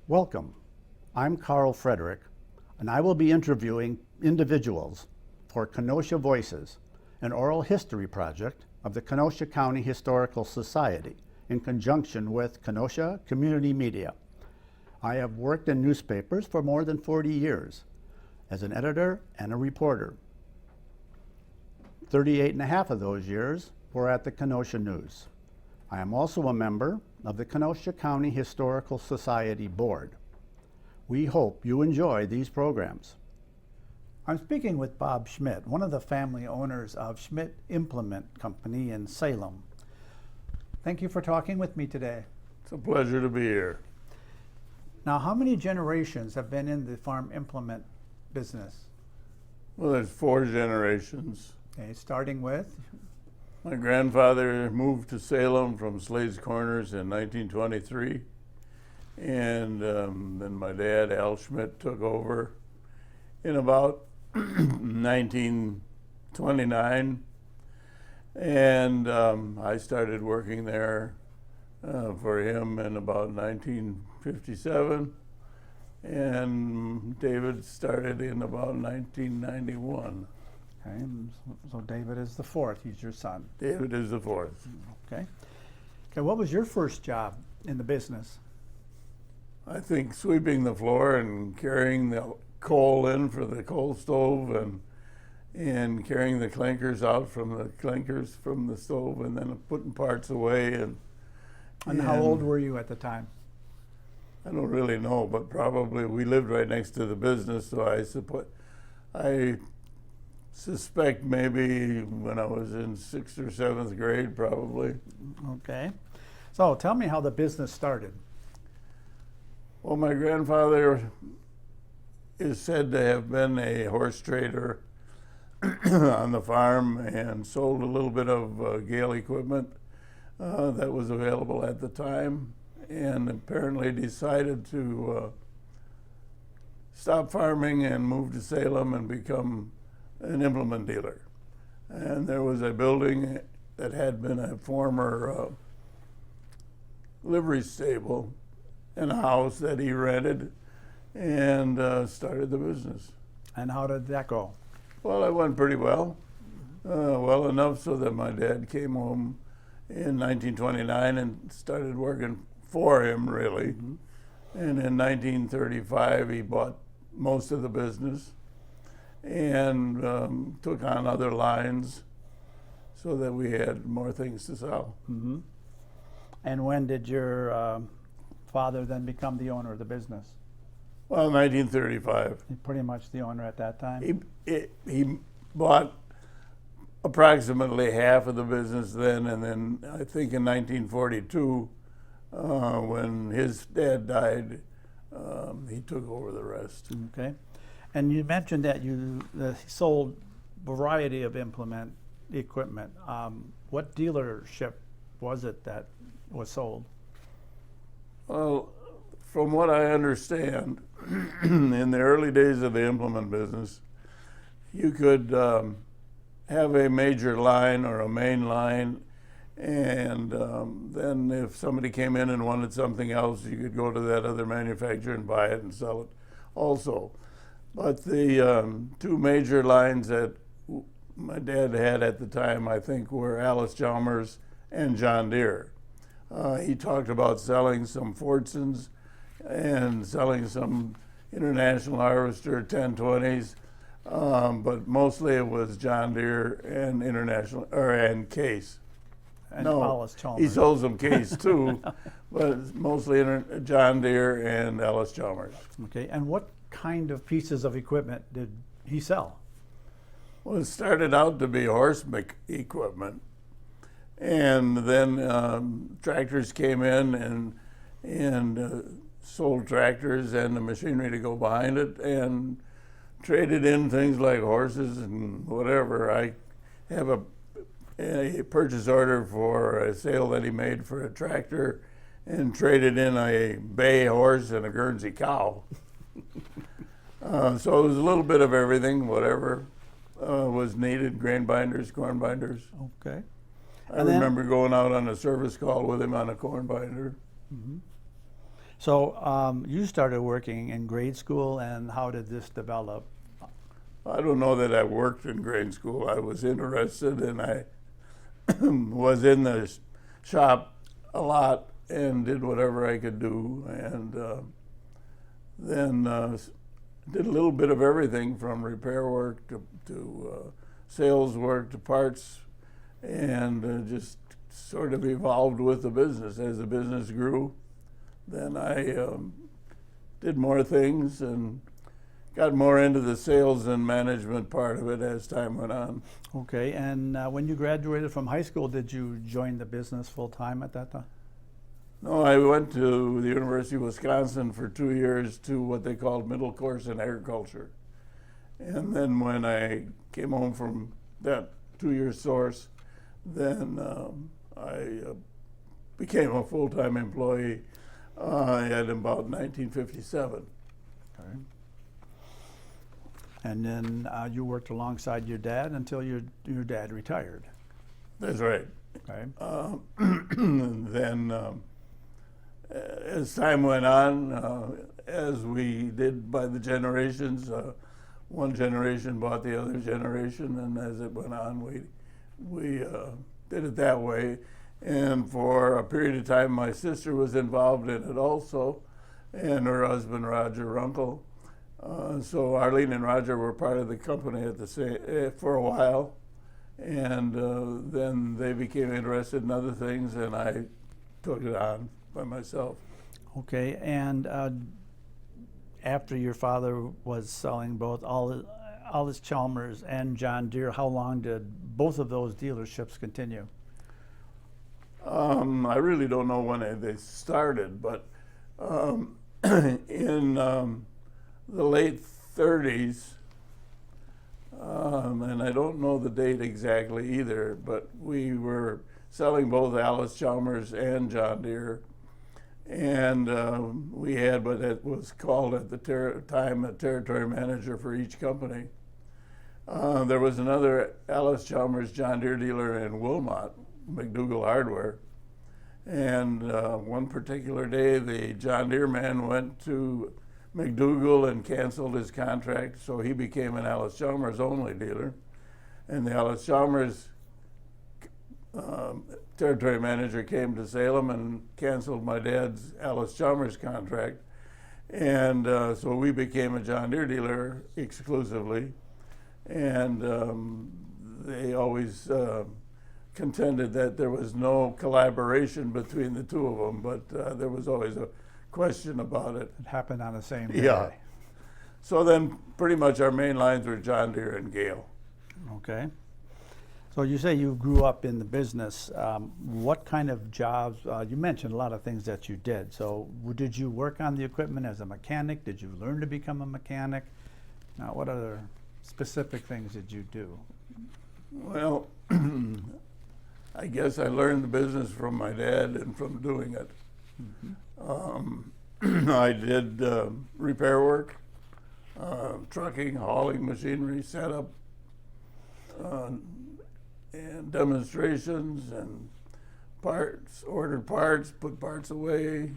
Welcome. I'm Carl Frederick, and I will be interviewing individuals for Kenosha Voices, an oral history project of the Kenosha County Historical Society in conjunction with Kenosha Community Media. I have worked in newspapers for more than 40 years as an editor and a reporter. 38 and a half of those years were at the Kenosha News. I am also a member of the Kenosha County Historical Society Board. We hope you enjoy these programs. I'm speaking with Bob Schmidt, one of the family owners of Schmidt Implement Company in Salem. Thank you for talking with me today. It's a pleasure to be here. Now, how many generations have been in the farm implement business? Well, there's 4 generations. Okay, starting with? My grandfather moved to Salem from Slade's Corners in 1923, and then my dad, Al Schmidt, took over in about 1929, and I started working there for him in about 1957, and David started in about 1991. Okay, so David is the 4th. He's your son. David is the 4th. Okay. Okay, what was your first job in the business? I think sweeping the floor and carrying the coal in for the coal stove and carrying the clinkers out from the clinkers from the stove and then putting parts away. And how old were you at the time? I don't really know, but probably we lived right next to the business, so I suspect maybe when I was in 6th or 7th grade, probably. Okay. So tell me how the business started. Well, my grandfather is said to have been a horse trader on the farm and sold a little bit of Gale equipment that was available at the time, and apparently decided to stop farming and move to Salem and become an implement dealer. And there was a building that had been a former livery stable and a house that he rented and started the business. And how did that go? Well, it went pretty well. Well enough so that my dad came home in 1929 and started working for him, really. Mm-hmm. And in 1935, he bought most of the business and took on other lines so that we had more things to sell. Mm-hmm. And when did your father then become the owner of the business? Well, 1935. Pretty much the owner at that time? He bought approximately half of the business then, and then I think in 1942, when his dad died, he took over the rest. Okay. And you mentioned that you sold a variety of implement equipment. What dealership was it that was sold? Well, from what I understand, in the early days of the implement business, you could have a major line or a main line, and then if somebody came in and wanted something else, you could go to that other manufacturer and buy it and sell it also. But the 2 major lines that my dad had at the time, I think, were Allis-Chalmers and John Deere. He talked about selling some Fordsons and selling some International Harvester 1020s, but mostly it was John Deere and and Case. And no, Allis-Chalmers. He sold some Case too, but it's mostly John Deere and Allis-Chalmers. Okay, and what kind of pieces of equipment did he sell? Well, it started out to be horse equipment, and then tractors came in and sold tractors and the machinery to go behind it, and traded in things like horses and whatever. I have a purchase order for a sale that he made for a tractor and traded in a bay horse and a Guernsey cow. So it was a little bit of everything, whatever was needed, grain binders, corn binders. Okay. I remember going out on a service call with him on a corn binder. Mm-hmm. So you started working in grade school, and how did this develop? I don't know that I worked in grade school. I was interested, and I was in the shop a lot and did whatever I could do, and then did a little bit of everything from repair work to sales work to parts, and just sort of evolved with the business. As the business grew, then I did more things and got more into the sales and management part of it as time went on. Okay, and when you graduated from high school, did you join the business full time at that time? No, I went to the University of Wisconsin for 2 years to what they called middle course in agriculture. And then when I came home from that 2-year course, then I became a full-time employee at about 1957. Okay. And then you worked alongside your dad until your dad retired. That's right. Okay. Then as time went on, as we did by the generations, one generation bought the other generation, and as it went on, we did it that way. And for a period of time, my sister was involved in it also, and her husband, Roger Runkle. So Arlene and Roger were part of the company at the same for a while, and then they became interested in other things, and I took it on by myself. Okay, and after your father was selling both Allis Chalmers and John Deere, how long did both of those dealerships continue? I really don't know when they started, but in the late 30s, and I don't know the date exactly either, but we were selling both Allis Chalmers and John Deere, and we had what it was called at the time a territory manager for each company. There was another Allis Chalmers John Deere dealer in Wilmot, McDougall Hardware, and one particular day the John Deere man went to McDougall and canceled his contract, so he became an Allis Chalmers only dealer, and the Allis Chalmers territory manager came to Salem and canceled my dad's Allis Chalmers contract, and so we became a John Deere dealer exclusively, and they always contended that there was no collaboration between the two of them, but there was always a question about it. It happened on the same day. Yeah. So then pretty much our main lines were John Deere and Gale. Okay. So you say you grew up in the business. What kind of jobs? You mentioned a lot of things that you did. So did you work on the equipment as a mechanic? Did you learn to become a mechanic? Now, what other specific things did you do? Well, I guess I learned the business from my dad and from doing it. Mm-hmm. I did repair work, trucking, hauling machinery, setup, and demonstrations and parts, ordered parts, put parts away,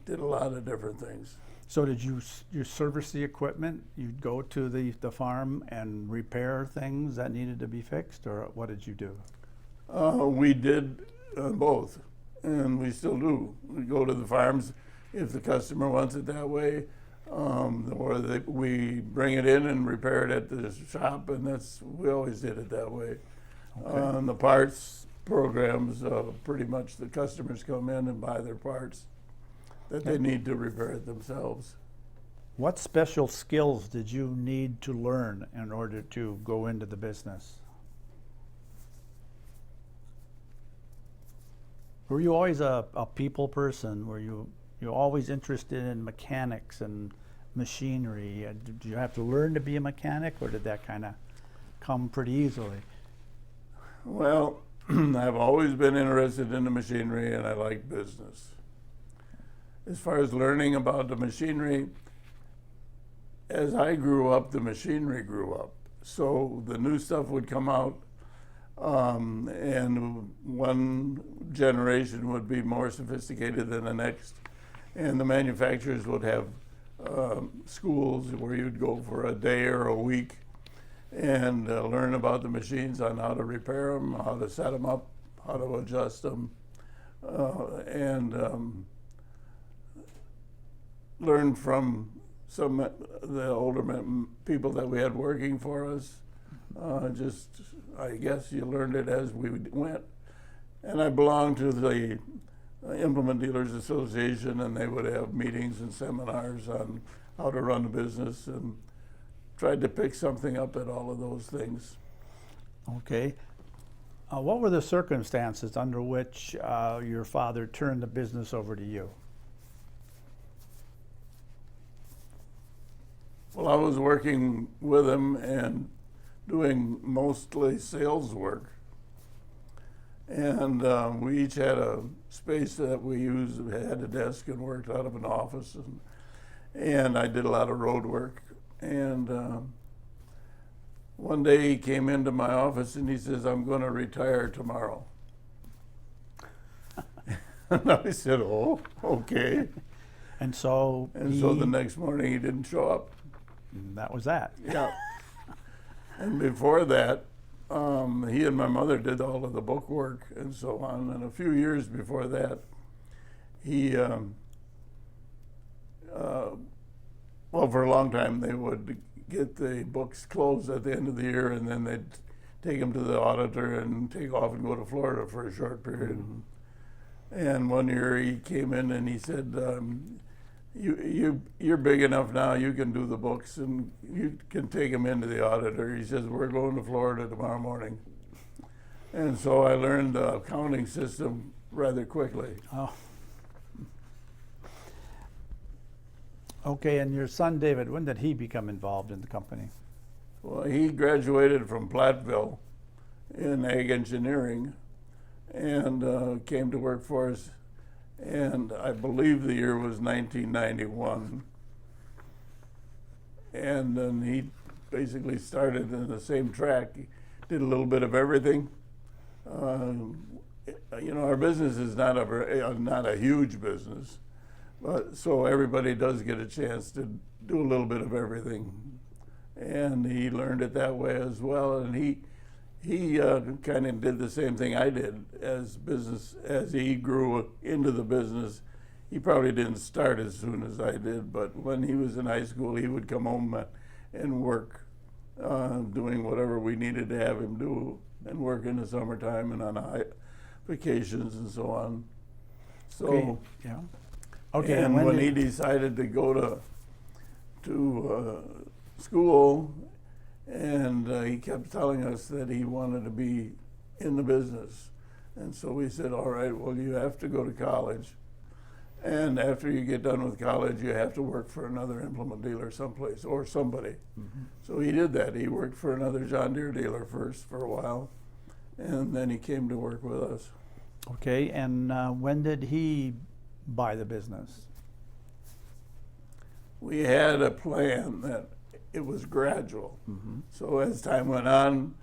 did a lot of different things. So did you service the equipment? You'd go to the farm and repair things that needed to be fixed, or what did you do? We did both, and we still do. We go to the farms if the customer wants it that way, or we bring it in and repair it at the shop, and we always did it that way. Okay. The parts programs, pretty much the customers come in and buy their parts that they need to repair it themselves. What special skills did you need to learn in order to go into the business? Were you always a people person? Were you always interested in mechanics and machinery? Did you have to learn to be a mechanic, or did that kind of come pretty easily? Well, I've always been interested in the machinery, and I like business. As far as learning about the machinery, as I grew up, the machinery grew up. So the new stuff would come out, and one generation would be more sophisticated than the next. And the manufacturers would have schools where you'd go for a day or a week and learn about the machines, on how to repair them, how to set them up, how to adjust them, and learn from some of the older people that we had working for us. I guess you learned it as we went. And I belonged to the Implement Dealers Association, and they would have meetings and seminars on how to run a business, and tried to pick something up at all of those things. Okay. What were the circumstances under which your father turned the business over to you? Well, I was working with him and doing mostly sales work. And we each had a space that we used. We had a desk and worked out of an office. And I did a lot of road work. And one day he came into my office and he says, "I'm going to retire tomorrow." And I said, "Oh, okay." And so so the next morning he didn't show up. That was that. Yeah. And before that, he and my mother did all of the book work and so on. And a few years before that, he, well, for a long time, they would get the books closed at the end of the year, and then they'd take them to the auditor and take off and go to Florida for a short period. Mm-hmm. And one year he came in and he said, you're big enough now, you can do the books and you can take them into the auditor. He says, "We're going to Florida tomorrow morning." And so I learned the accounting system rather quickly. Oh. Okay, and your son David, when did he become involved in the company? Well, he graduated from Platteville in ag engineering and came to work for us. And I believe the year was 1991. And then he basically started in the same track. He did a little bit of everything. Our business is not a huge business, but so everybody does get a chance to do a little bit of everything. And he learned it that way as well. And he kind of did the same thing I did as he grew into the business. He probably didn't start as soon as I did, but when he was in high school, he would come home and work, doing whatever we needed to have him do, and work in the summertime and on vacations and so on. So, okay. Yeah. Okay. And when he decided to go to school, and he kept telling us that he wanted to be in the business. And so we said, "All right, well, you have to go to college. And after you get done with college, you have to work for another implement dealer someplace or somebody." Mm-hmm. So he did that. He worked for another John Deere dealer first for a while, and then he came to work with us. Okay, and when did he buy the business? We had a plan that it was gradual. Mm-hmm. So as time went on,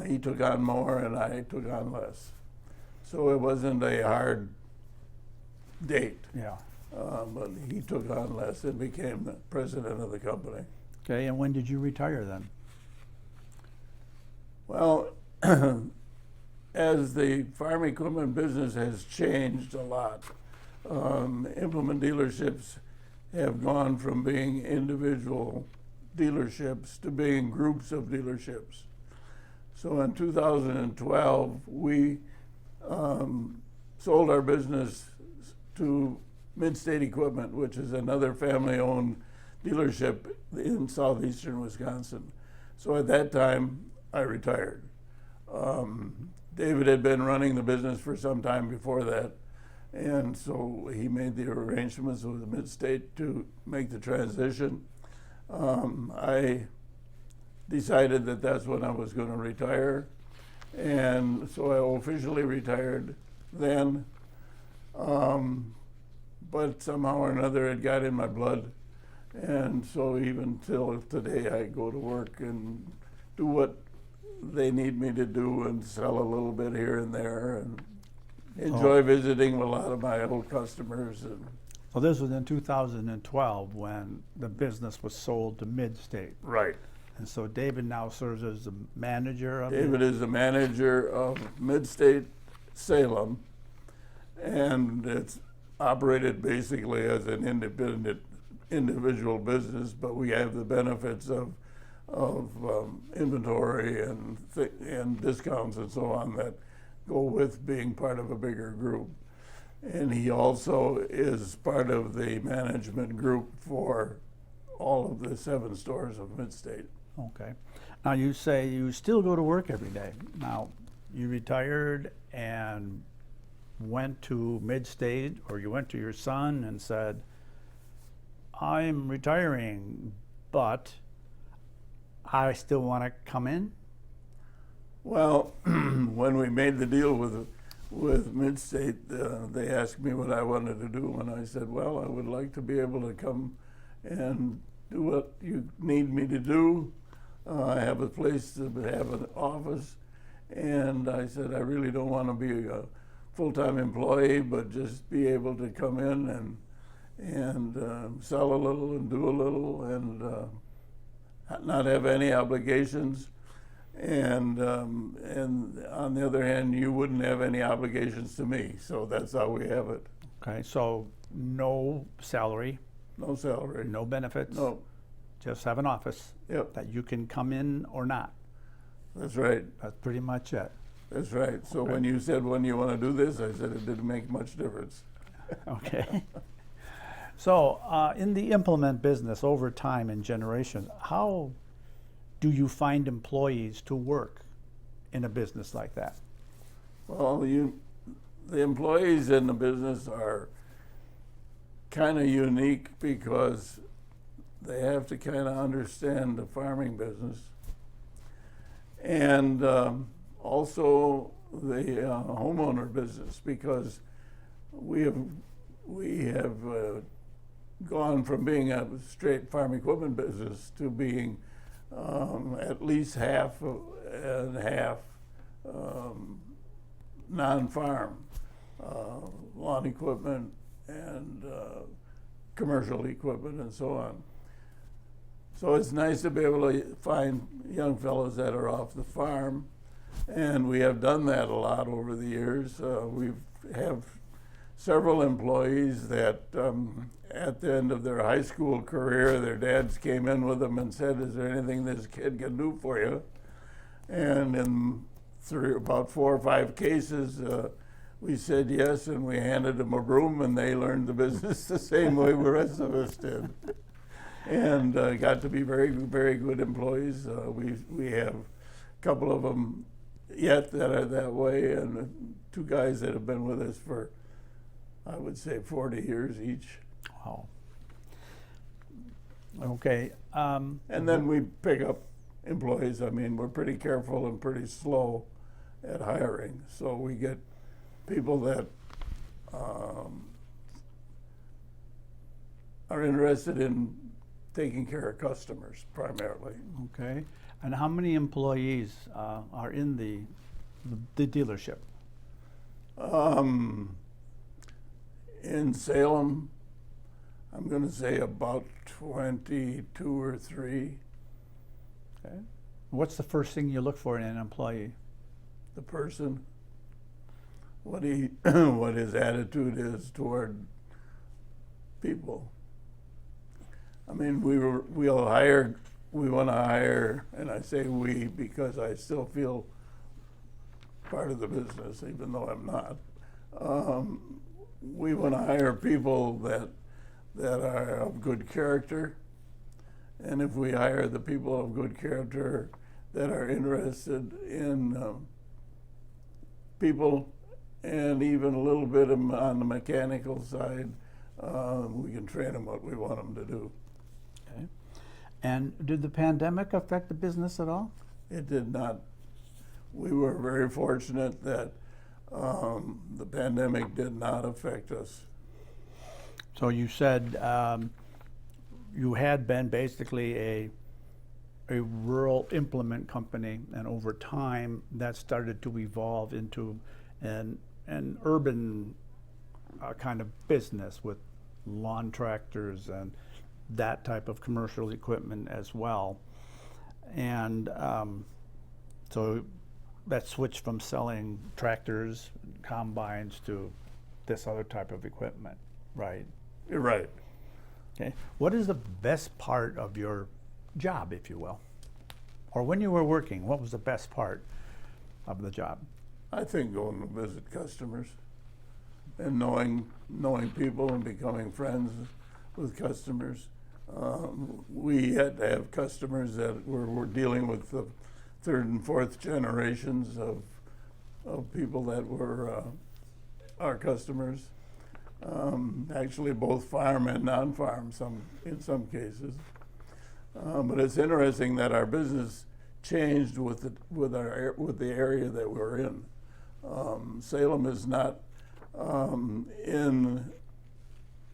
he took on more and I took on less. So it wasn't a hard date. Yeah. But he took on less and became the president of the company. Okay, and when did you retire then? Well, as the farm equipment business has changed a lot, implement dealerships have gone from being individual dealerships to being groups of dealerships. So in 2012, we sold our business to Mid-State Equipment, which is another family-owned dealership in southeastern Wisconsin. So at that time, I retired. David had been running the business for some time before that, and so he made the arrangements with Mid-State to make the transition. I decided that that's when I was going to retire, and so I officially retired then. But somehow or another it got in my blood, and so even till today I go to work and do what they need me to do and sell a little bit here and there and enjoy visiting with a lot of my old customers. And So this was in 2012 when the business was sold to Midstate. Right. And so David now serves as the manager of David is the manager of Midstate Salem, and it's operated basically as an independent individual business, but we have the benefits of inventory and discounts and so on that go with being part of a bigger group. And he also is part of the management group for all of the 7 stores of Midstate. Okay. Now you say you still go to work every day. Now, you retired and went to Midstate, or you went to your son and said, I'm retiring, but I still want to come in? Well, when we made the deal with Midstate, they asked me what I wanted to do, and I said, well, I would like to be able to come and do what you need me to do. I have a place to have an office, and I said, I really don't want to be a full-time employee, but just be able to come in and sell a little and do a little and not have any obligations. And on the other hand, you wouldn't have any obligations to me. So that's how we have it. Okay, so no salary, No salary. no benefits, No. just have an office Yep. that you can come in or not. That's right. That's pretty much it. That's right. So Okay. when you said, when you want to do this, I said it didn't make much difference. Okay. So in the implement business, over time and generations, how do you find employees to work in a business like that? Well, the employees in the business are kind of unique because they have to kind of understand the farming business, and also the homeowner business, because we have gone from being a straight farm equipment business to being at least half and half non-farm, lawn equipment and commercial equipment and so on. So it's nice to be able to find young fellows that are off the farm, and we have done that a lot over the years. We have several employees that at the end of their high school career, their dads came in with them and said, is there anything this kid can do for you? And in about 4 or 5 cases, we said yes, and we handed them a broom, and they learned the business the same way the rest of us did. And got to be very, very good employees. We have a couple of them yet that are that way, and 2 guys that have been with us for, I would say, 40 years each. Wow. Okay. And then we pick up employees. I mean, we're pretty careful and pretty slow at hiring. So we get people that are interested in taking care of customers primarily. Okay. And how many employees are in the dealership? In Salem, I'm going to say about 22 or 3. Okay. What's the first thing you look for in an employee? The person, what his attitude is toward people. I mean, we want to hire, and I say we because I still feel part of the business, even though I'm not. We want to hire people that are of good character, and if we hire the people of good character that are interested in people and even a little bit on the mechanical side, we can train them what we want them to do. Okay. And did the pandemic affect the business at all? It did not. We were very fortunate that the pandemic did not affect us. So you said you had been basically a rural implement company, and over time that started to evolve into an urban kind of business with lawn tractors and that type of commercial equipment as well. And so that switched from selling tractors, combines to this other type of equipment, right? You're right. Okay. What is the best part of your job, if you will? Or when you were working, what was the best part of the job? I think going to visit customers and knowing people and becoming friends with customers. We had to have customers that were dealing with the third and fourth generations of people that were our customers. Actually, both farm and non-farm, in some cases. But it's interesting that our business changed with the area that we're in. Salem is not in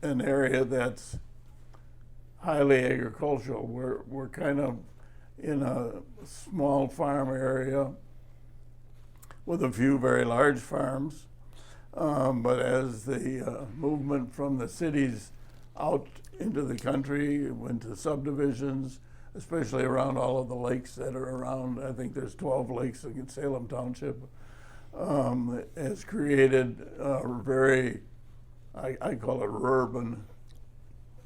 an area that's highly agricultural. We're kind of in a small farm area with a few very large farms. But as the movement from the cities out into the country, went to subdivisions, especially around all of the lakes that are around, I think there's 12 lakes in Salem Township, has created a very, I call it urban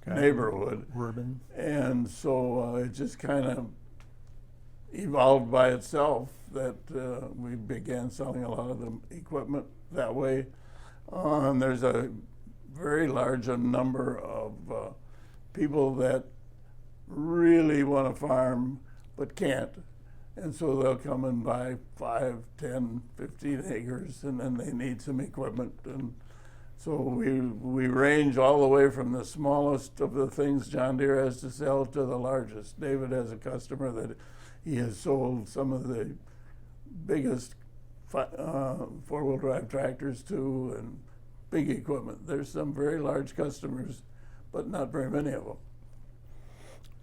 neighborhood. Urban. And so it just kind of evolved by itself that we began selling a lot of the equipment that way. There's a very large number of people that really want to farm but can't. And so they'll come and buy 5, 10, 15 acres, and then they need some equipment. And so we range all the way from the smallest of the things John Deere has to sell to the largest. David has a customer that he has sold some of the biggest four-wheel drive tractors to, and big equipment. There's some very large customers, but not very many of them.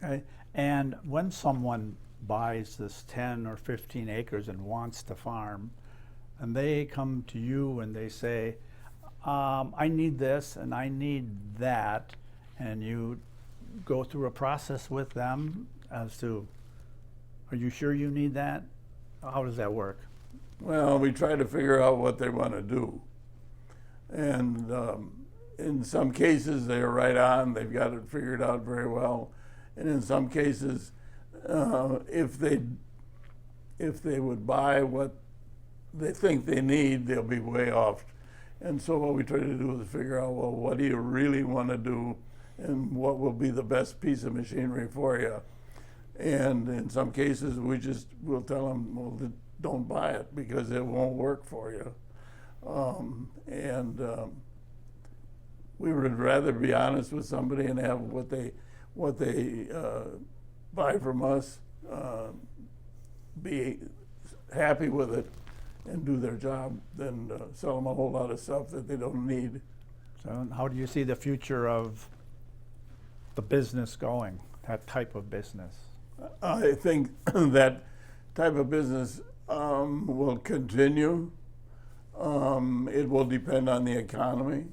Okay. And when someone buys this 10 or 15 acres and wants to farm, and they come to you and they say, I need this and I need that, and you go through a process with them as to, are you sure you need that? How does that work? Well, we try to figure out what they want to do. And in some cases, they're right on. They've got it figured out very well. And in some cases, if they would buy what they think they need, they'll be way off. And so what we try to do is figure out, well, what do you really want to do, and what will be the best piece of machinery for you? And in some cases, we'll tell them, well, don't buy it because it won't work for you. We would rather be honest with somebody and have what they buy from us, be happy with it and do their job than sell them a whole lot of stuff that they don't need. So how do you see the future of the business going, that type of business? I think that type of business will continue. It will depend on the economy.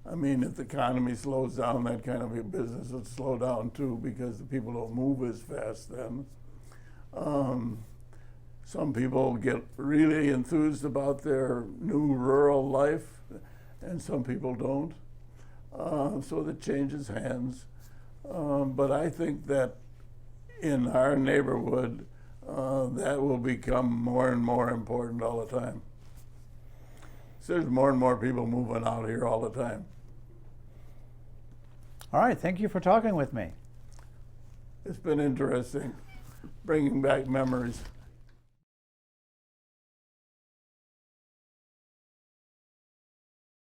I mean, if the economy slows down, that kind of a business will slow down too, because the people don't move as fast then. Some people get really enthused about their new rural life, and some people don't. So that changes hands. But I think that in our neighborhood, that will become more and more important all the time. So there's more and more people moving out here all the time. All right, thank you for talking with me. It's been interesting, bringing back memories.